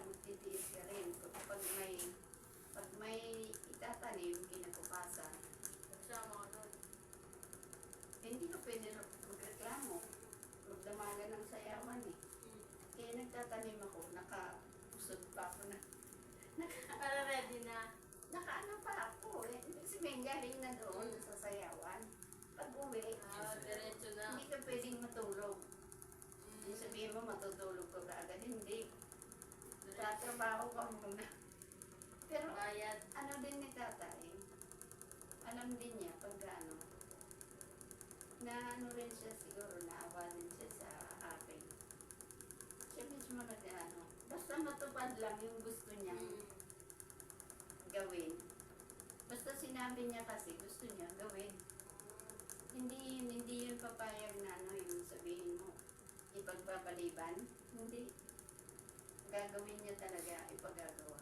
magtitiis ka rin. Pag may itatanim, kinabukasan, Nagsama ka doon. hindi ka pwede magreklamo. Magdamagan ng sayawan eh. Kaya nagtatanim ako, nakapusod pa ako na. Para ready na. Nakaano pa ako eh. Kasi may galing na doon sa sayawan. Pag uwi, Diretso na. hindi ka pwedeng matulog. Yung sabihin mo, matutulog ka agad. Hindi. Tatrabaho ka muna. Pero Bayad. ano din ni tatay, alam din niya pag ano, na ano rin siya siguro, naawa din siya sa akin. Siya mismo nag-ano, basta matupad lang yung gusto niya gawin. Basta sinabi niya kasi gusto niya gawin. Hindi yun papayag na ano yung sabihin mo, ipagpapaliban. Hindi. Gagawin niya talaga, ipagagawa.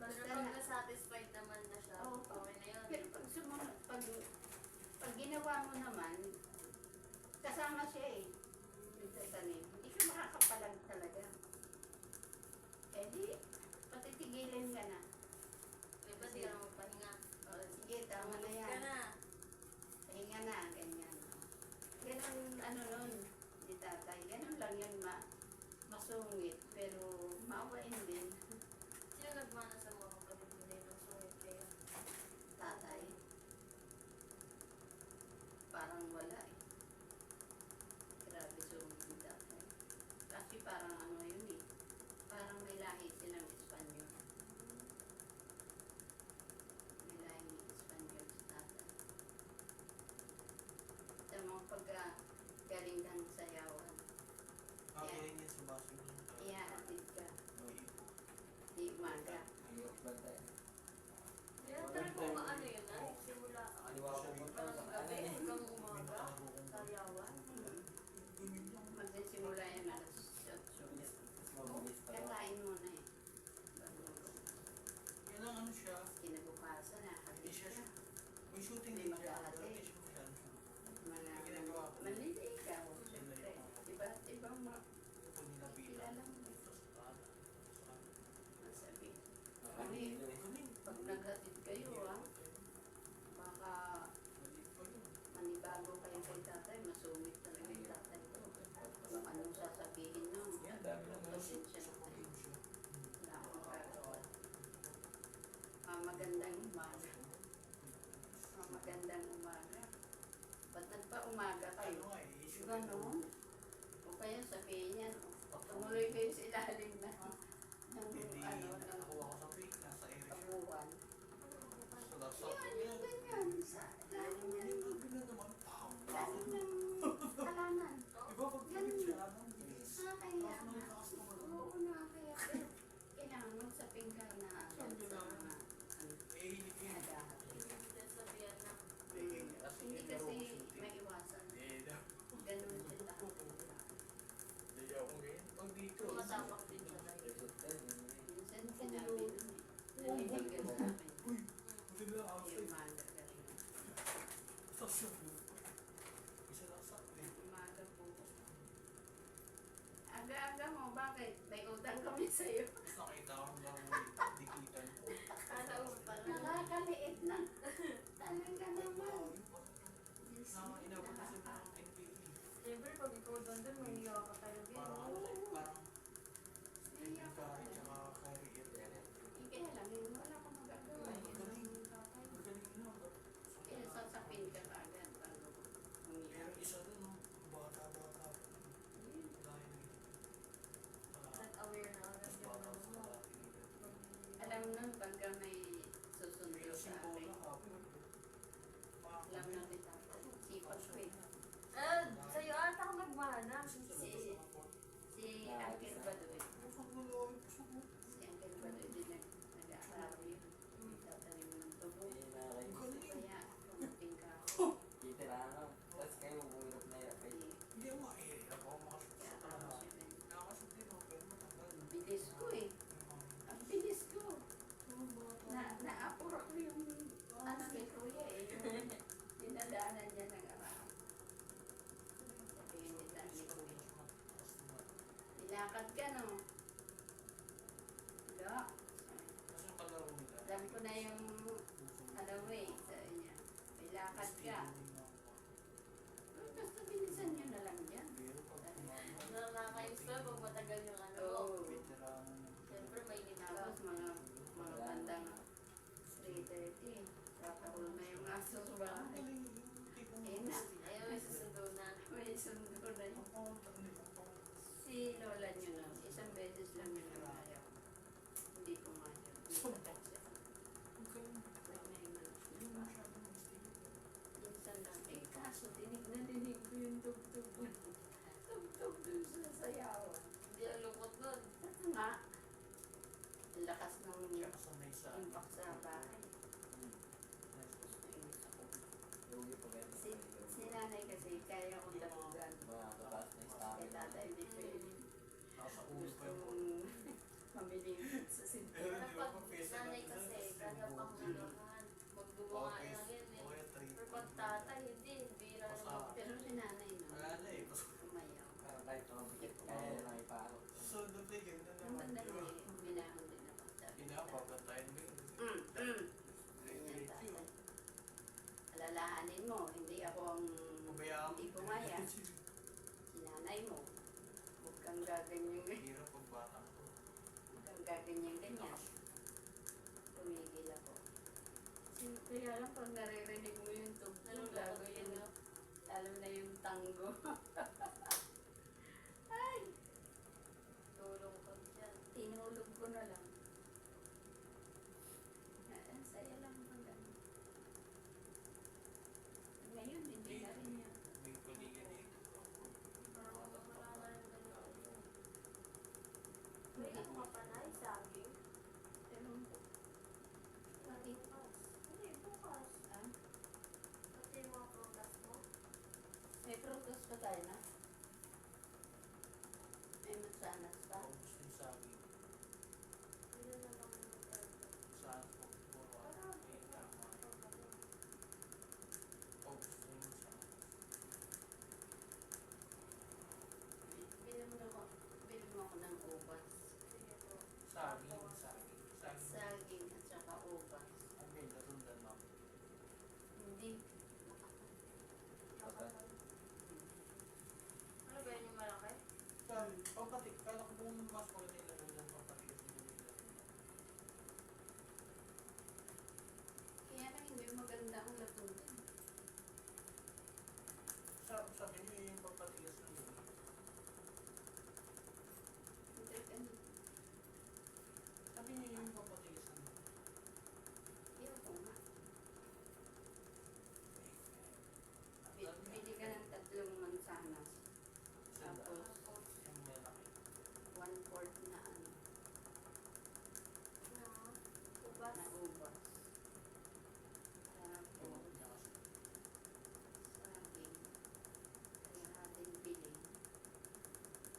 Pero pag na-satisfied naman na siya, Oo, okay na yun. pero pag ginawa mo naman, kasama siya eh. Nagtatanim. Hindi ka makakapalag talaga. Eh di, patitigilin ka na. Di ba di ka na magpahinga? O, sige, tama na Ka yan. na. Pahinga na, ganyan. Ganun, ano nun, di tatay. Ganun lang yun, masungit. Pero maawain din. Sino nagmana sa mga kapatid mo na yung sungit kayo? Tatay. Parang wala eh. Grabe sungit ni tatay. Kasi parang ano yun eh. Parang may lahi silang Espanyol. May lahi Espanyol sa tatay. Sa mga galing ng sayawan. Kakain niya sa baso niya. Iyaatid ka. May ipo. Di umaga. Ayok ba tayo? Kaya talaga kung ano yun na, simula Kaliwa ko po ito. parang gabi hanggang umaga, May sayawan. Magsisimula yan alas 8. Mabilis pa. Kakain mo na eh. Bago Yan ang ano siya. kinabukasan na. Hindi siya Siya. May shooting May din siya. mag-aaral. Pero hindi siya masyado. Mga May ginagawa ko. manliligaw. Siyempre. Iba't ibang Pag nilapitan. kilala mo eh. Masabi. Ano yun? Pag naghatid kayo baka manibago kayo kay tatay. Masumit talaga yung tatay ko. Kung anong sasabihin nun. Yan, dami lang. Pasensya na kayo. Wala akong gagawa. Magandang umaga. Magandang umaga. Ba't nagpa-umaga kayo? Ano nga eh, issue. Ganon. O kaya sabihin niya, tumuloy kayo sa ilalim na ng Hindi, ng nakuha ko sa fake. Nasa Eric. kabuwan. So that's all. Yan, yung ganyan. Sa ilalim niya. Grabe na naman. Ilalim ng halaman. Iba pag pinit siya, ang bilis. Nakakaya Tapos na. nalakas na mag- Oo, nakakaya. Pero kailangan magsaping ka na sa mga Eh, hindi. naghahatid. Sabihan na. Hindi kasi maiwasan. Eh, Ganun sila. hindi ako ganyan. Pag dito. Tumatapak din siya na yun. Result din. Minsan sinabi nun eh. Naliligan sa akin. Buti na ako. Yung umaga ka rin. Tapos yung isa lang sa Umaga po. Aga-aga mo, bakit? May utang kami sa'yo. Tapos nakita ko lang dikitan ko. Kala mo pala. Nakakaliit na. Talaga naman. Diyos Na mo, inabot na sila ng NPE. Siyempre, pag ikaw doon doon, may hiya ka tayo din. Parang ano eh, parang Naiyak ka Kari talaga. tsaka career. Kaya lang, wala kang magagawa. Yun ang tatay. Magaling na. Kaya sasapin ka kaagad bago Pero umiyak. isa dun, no? Bata-bata. Dahil Not aware na agad yung ano mo. Alam nun, pagka may susundo sa akin, alam na kita. Sipag ko eh. Sa'yo ata ako nagmana. Si Uncle Badoy. Si Uncle Badoy din nag-aaral yun. Tatanim ng tubo. Kaya pumating ka ako. Kitirahan. Tapos kayo magulog na hirap kayo. Hindi ako mahirap ako makasok Kaya sa ako trabaho. siya rin. Nakakasok din ako, pero matagal. Ang bilis ko eh. Ang bilis ko. Naapura ko yung anak ni Kuya eh. Yung dinadaanan niya ng araw. Sabihin ni Kuya. Ilakad ka no. Alam ko na yung ano mo eh, sabi niya. May lakad ka. Basta bilisan nyo na lang yan. Nakakayos ka pag matagal yung ano. Oo. Siyempre may Tapos ginagawa. mga bandang 3:30. Kakahul na yung aso sa bahay. Eh na, Ayun, may susundo na. may sundo na yun. Si Lola nyo na, isang beses lang yun ang ayaw. Hindi pumayag. Hindi patak siya. May malas na pa. Minsan lang, eh kaso dinig na dinig ko yung tugtog. Tugtog dun sa sayawan. Hindi ang lungkot nun. Ito nga, ang lakas ng impact sa bahay. Nainis ako. Lugi pa ganyan. Si nanay kasi kaya kong tapugan. Mga tatas na Si stamina. tatay hindi pwede. Nasa ulo pa Gusto yung mong mamiling sa sintura. Kapag nanay kasi, kaya pang huluhan. Magbubuhain lang yan eh. Pero pag tatay, hindi. Bira naman. Pero si nanay no, Wala na eh. umayaw. Parang kahit mga bigit ko, kaya lang iparo. So, dati ganda Ang naman. ganda di na ba? eh, minahon din ako. Sabi ko, Pinapapatayin mo yun. ganyan tatay. Alalahanin mo, hindi ako ang Pabayaan mo. hindi pumayag. Si nanay mo. Huwag kang gaganyan, Hirap pag bata ko. huwag kang gaganyan-ganyan. Tumigil ako. Kaya lang pag naririnig mo yung tugtog, lalo yun, lalo na yung tango. Ay! Tulong ko dyan. Tinulog ko na lang. Ang saya lang pag ano. Ngayon, hindi na rin yan. May kuligan dito. Parang wala na rin ganyan. May ano ka pa na, saging? Ewan ko. Bakit? Bukas. Hindi, bukas. Ah? Pati yung mga prutas mo. May prutas pa tayo na? May mansanas pa? Paubos din sa akin. Yun na lang yung prutas. Saan po? Puro ano. May tama. Paubos din sa akin. Bili mo ako ng ubas. Sige po. Saging. Saging. Saging. Saging at saka ubas. Ang may nasundan mo. Hindi. Ano ba yun yung malaki? Pampatik. Kala ko kung mas ko nila ng pampatik. Kaya lang hindi maganda ang lapunan. Sabi niyo yung pampatigas na yun. Hindi, ano, Sabi niyo yung pampatigas na yun. ayaw ko nga. Bili ka ng 3 mansanas. Tapos, Yung malaki. 1/4 na ano, Na, ubas. na ubas. Ewan Tapos, ko niya kasi. saging. Kaya ating bili.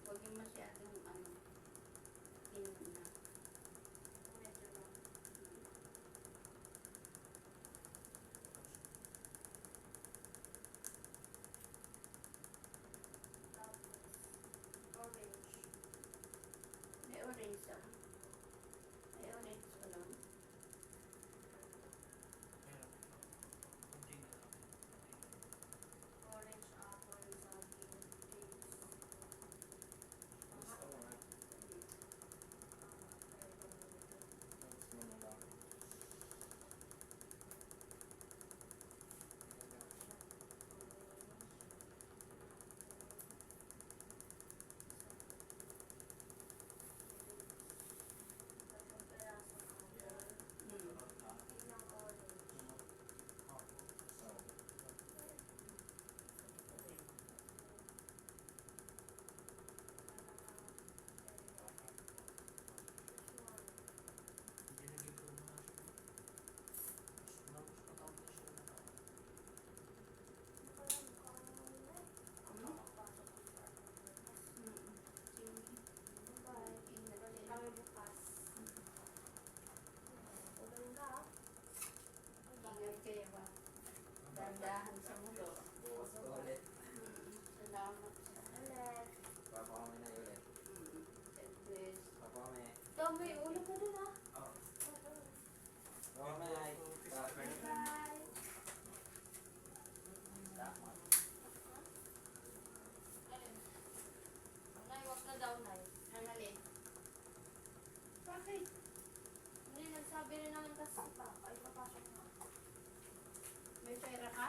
Huwag yung masyadong ano, na. Medyo na. Tapos, orange. May orange ah. May orange ko lang. Meron. Kunti na lang. Orange, apple, saging, dates. Gusto mo na. Notes mo na lang. Hmm. So, Hindi naging tulungan siya. Mas matawag siya na tao. Kami bukas. Ingat kayo ba? Dandahan sa motor. bukas ko ulit. Salamat sa Ulit. Papa kami na ulit. God bless. Papa kami. Ito, may ulam na dun ah. Oo. Oh, Mamaya ay Bye-bye. tama. Ayun. Nay, wag na daw, Nay. Ang alin? Bakit? Hindi, nagsabi rin naman kasi pa. Ay, papasok na. May pera ka?